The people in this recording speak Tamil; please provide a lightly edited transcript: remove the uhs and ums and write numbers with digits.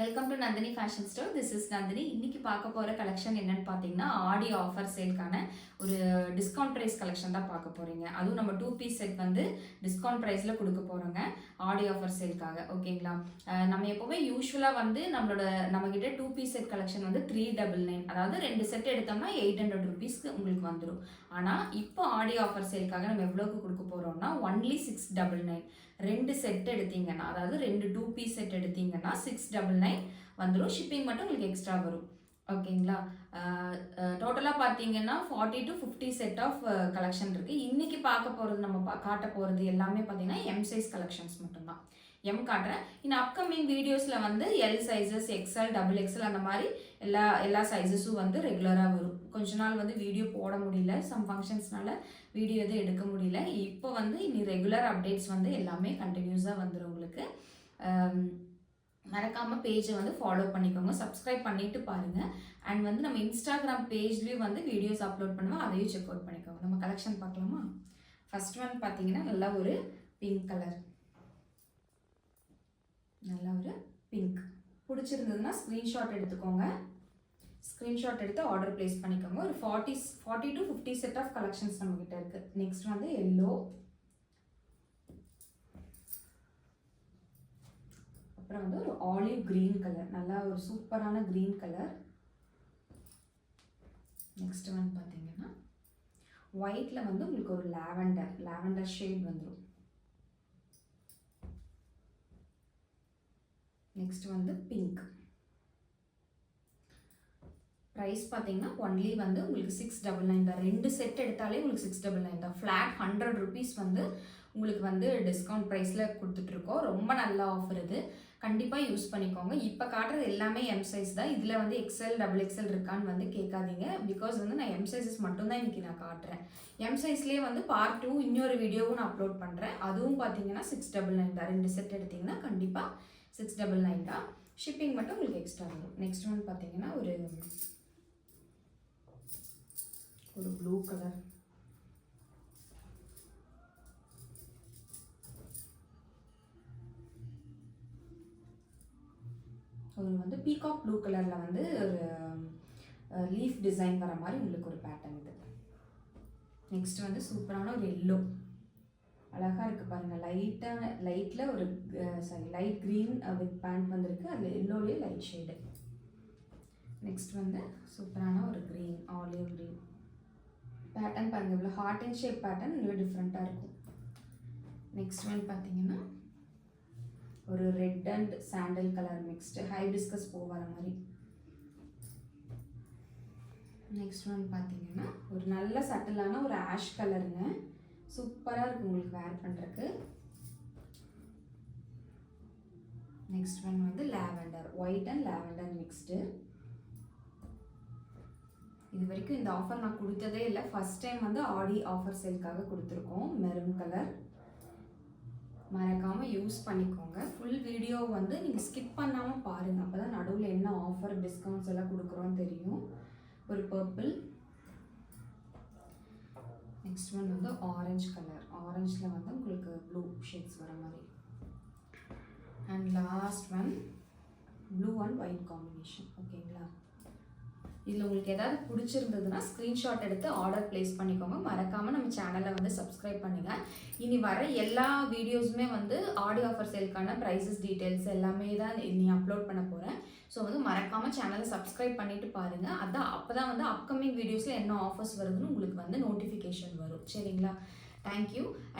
Welcome to Nandini fashion store. This is Nandini. இன்னைக்கு பார்க்க போகிற கலெக்ஷன் என்னன்னு பார்த்தீங்கன்னா, ஆடி ஆஃபர் சேல்க்கான ஒரு டிஸ்கவுண்ட் ப்ரைஸ் கலெக்ஷன் தான் பார்க்க போகிறீங்க. அதுவும் நம்ம 2 பீஸ் செட் வந்து டிஸ்கவுண்ட் ப்ரைஸில் கொடுக்க போகிறோங்க ஆடி ஆஃபர் சேல்க்காக. ஓகேங்களா? நம்ம எப்போவுமே யூஸ்வலாக வந்து நம்மக்கிட்ட 2 பீஸ் செட் கலெக்ஷன் வந்து 399, அதாவது 2 செட் எடுத்தோம்னா 800 ருபீஸ்க்கு உங்களுக்கு வந்துடும். ஆனால் இப்போ ஆடி ஆஃபர் சேல்க்காக நம்ம எவ்வளோக்கு கொடுக்க போகிறோம்னா ஒன்லி 699. 2 செட் எடுத்தீங்கன்னா, அதாவது 2 2 பீஸ் செட் எடுத்தீங்கன்னா 699 வந்துடும். ஷிப்பிங் மட்டும் உங்களுக்கு எக்ஸ்ட்ரா வரும். ஓகேங்களா? டோட்டலாக பார்த்தீங்கன்னா 40 to 50 செட் ஆஃப் கலெக்ஷன் இருக்குது. இன்றைக்கி பார்க்க போகிறது, நம்ம காட்ட போகிறது எல்லாமே பார்த்தீங்கன்னா எம் சைஸ் கலெக்ஷன்ஸ் மட்டும்தான். எம் காட்டுறேன். இன்னும் அப்கமிங் வீடியோஸில் வந்து L sizes, XL, double XL அந்த மாதிரி எல்லா சைஸஸும் வந்து ரெகுலராக வரும். கொஞ்ச நாள் வந்து வீடியோ போட முடியல, சம் ஃபங்க்ஷன்ஸ்னால வீடியோ எதுவும் எடுக்க முடியல. இப்போ வந்து இனி ரெகுலர் அப்டேட்ஸ் வந்து எல்லாமே கண்டினியூஸாக வந்துடும் உங்களுக்கு. மறக்காமல் பேஜை வந்து ஃபாலோ பண்ணிக்கோங்க, சப்ஸ்கிரைப் பண்ணிட்டு பாருங்கள். அண்ட் வந்து நம்ம இன்ஸ்டாகிராம் பேஜ்லேயும் வந்து வீடியோஸ் அப்லோட் பண்ணுவோம், அதையும் செக் அவுட் பண்ணிக்கோங்க. நம்ம கலெக்ஷன் பார்க்கலாமா? ஃபர்ஸ்ட் ஒன் பார்த்தீங்கன்னா நல்லா ஒரு பிங்க் கலர். நல்லா ஒரு பிங்க் பிடிச்சிருந்ததுன்னா ஸ்க்ரீன்ஷாட் எடுத்துக்கோங்க. ஸ்க்ரீன்ஷாட் எடுத்து ஆர்டர் பிளேஸ் பண்ணிக்கோங்க. ஒரு 40 to 50 செட் ஆஃப் கலெக்ஷன்ஸ் நம்மக்கிட்ட இருக்குது. நெக்ஸ்ட் வந்து எல்லோ, அப்புறம் வந்து ஒரு ஆலிவ் க்ரீன் கலர், நல்லா ஒரு சூப்பரான க்ரீன் கலர். நெக்ஸ்ட் வந்து பார்த்தீங்கன்னா ஒயிட்டில் வந்து உங்களுக்கு ஒரு லாவெண்டர் ஷேட் வந்துடும். நெக்ஸ்ட் வந்து பிங்க். ப்ரைஸ் பார்த்தீங்கன்னா ஒன்லி வந்து உங்களுக்கு 699 தான். 2 செட் எடுத்தாலே உங்களுக்கு 699 தான். ஃப்ளாட் 100 ருபீஸ் வந்து உங்களுக்கு வந்து டிஸ்கவுண்ட் ப்ரைஸில் கொடுத்துட்ருக்கோம். ரொம்ப நல்ல ஆஃபர் இது, கண்டிப்பாக யூஸ் பண்ணிக்கோங்க. இப்போ காட்டுறது எல்லாமே எம் சைஸ் தான். இதில் வந்து எக்ஸ்எல், டபுள் எக்ஸ்எல் இருக்கான்னு வந்து கேட்காதீங்க. பிகாஸ் வந்து நான் எம் சைஸஸ் மட்டும்தான் இன்றைக்கி நான் காட்டுறேன். எம் சைஸ்லேயே வந்து பார்ட் 2 இன்னொரு வீடியோவும் நான் அப்லோட் பண்ணுறேன். அதுவும் பார்த்தீங்கன்னா 699 தான். 2 செட் எடுத்திங்கன்னா கண்டிப்பாக 699 தான். ஷிப்பிங் மட்டும் உங்களுக்கு எக்ஸ்ட்ரா வரும். நெக்ஸ்ட் ஒன் பார்த்தீங்கன்னா ஒரு ப்ளூ கலர். ஒரு வந்து பீகாக் ப்ளூ கலரில் வந்து ஒரு லீஃப் டிசைன் வர மாதிரி உங்களுக்கு ஒரு பேட்டர்ன் இது. நெக்ஸ்ட் வந்து சூப்பரான ஒரு எல்லோ, அழகாக இருக்குது பாருங்கள். லைட்டில் ஒரு லைட் க்ரீன் வித் பேண்ட் வந்திருக்கு. அதில் எல்லோலேயே லைட் ஷேடு. நெக்ஸ்ட் வந்து சூப்பரான ஒரு க்ரீன், ஆலிவ் க்ரீன் பேட்டர்ன் பாருங்கள். இவ்வளோ ஹார்ட் அண்ட் ஷேப் பேட்டர்ன் இவ்வளோ டிஃப்ரெண்ட்டாக இருக்கும். நெக்ஸ்ட் ஒன் பார்த்தீங்கன்னா ஒரு red and sandal colour mixed, hibiscus பூ வர மாதிரி. நெக்ஸ்ட் ஒன் பார்த்தீங்கன்னா ஒரு நல்ல சட்டிலான ஒரு ஆஷ் கலருங்க. சூப்பராக இருக்கும் உங்களுக்கு வேர் பண்ணுறதுக்கு. நெக்ஸ்ட் ஒன் வந்து lavender, white and lavender mixed. இது வரைக்கும் இந்த ஆஃபர் நான் கொடுத்ததே இல்லை, ஃபர்ஸ்ட் டைம் வந்து ஆடி ஆஃபர் சேல்க்காக கொடுத்துருக்கோம். Maroon colour. மறக்காமல் யூஸ் பண்ணிக்கோங்க. ஃபுல் வீடியோ வந்து நீங்கள் ஸ்கிப் பண்ணாமல் பாருங்கள், அப்போ தான் நடுவில் என்ன ஆஃபர் டிஸ்கவுண்ட்ஸ் எல்லாம் கொடுக்குறோன்னு தெரியும். ஒரு பர்பிள். நெக்ஸ்ட் ஒன் வந்து ஆரஞ்சு கலர். ஆரஞ்சில் வந்து உங்களுக்கு ப்ளூ ஷேட்ஸ் வர மாதிரி. And last one blue and white combination. ஓகேங்களா? இதில் உங்களுக்கு ஏதாவது பிடிச்சிருந்ததுன்னா ஸ்க்ரீன்ஷாட் எடுத்து ஆர்டர் ப்ளேஸ் பண்ணிக்கோங்க. மறக்காமல் நம்ம சேனலை வந்து சப்ஸ்கிரைப் பண்ணுங்கள். இனி வர எல்லா வீடியோஸுமே வந்து ஆடி ஆஃபர் சேல்க்கான ப்ரைஸஸ் டீட்டெயில்ஸ் எல்லாமே தான் இனி அப்லோட் பண்ண போகிறேன். ஸோ வந்து மறக்காமல் சேனலை சப்ஸ்கிரைப் பண்ணிவிட்டு பாருங்கள். அப்போ தான் வந்து அப்கமிங் வீடியோஸில் என்ன ஆஃபர்ஸ் வருதுன்னு உங்களுக்கு வந்து நோட்டிஃபிகேஷன் வரும். சரிங்களா? தேங்க்யூ.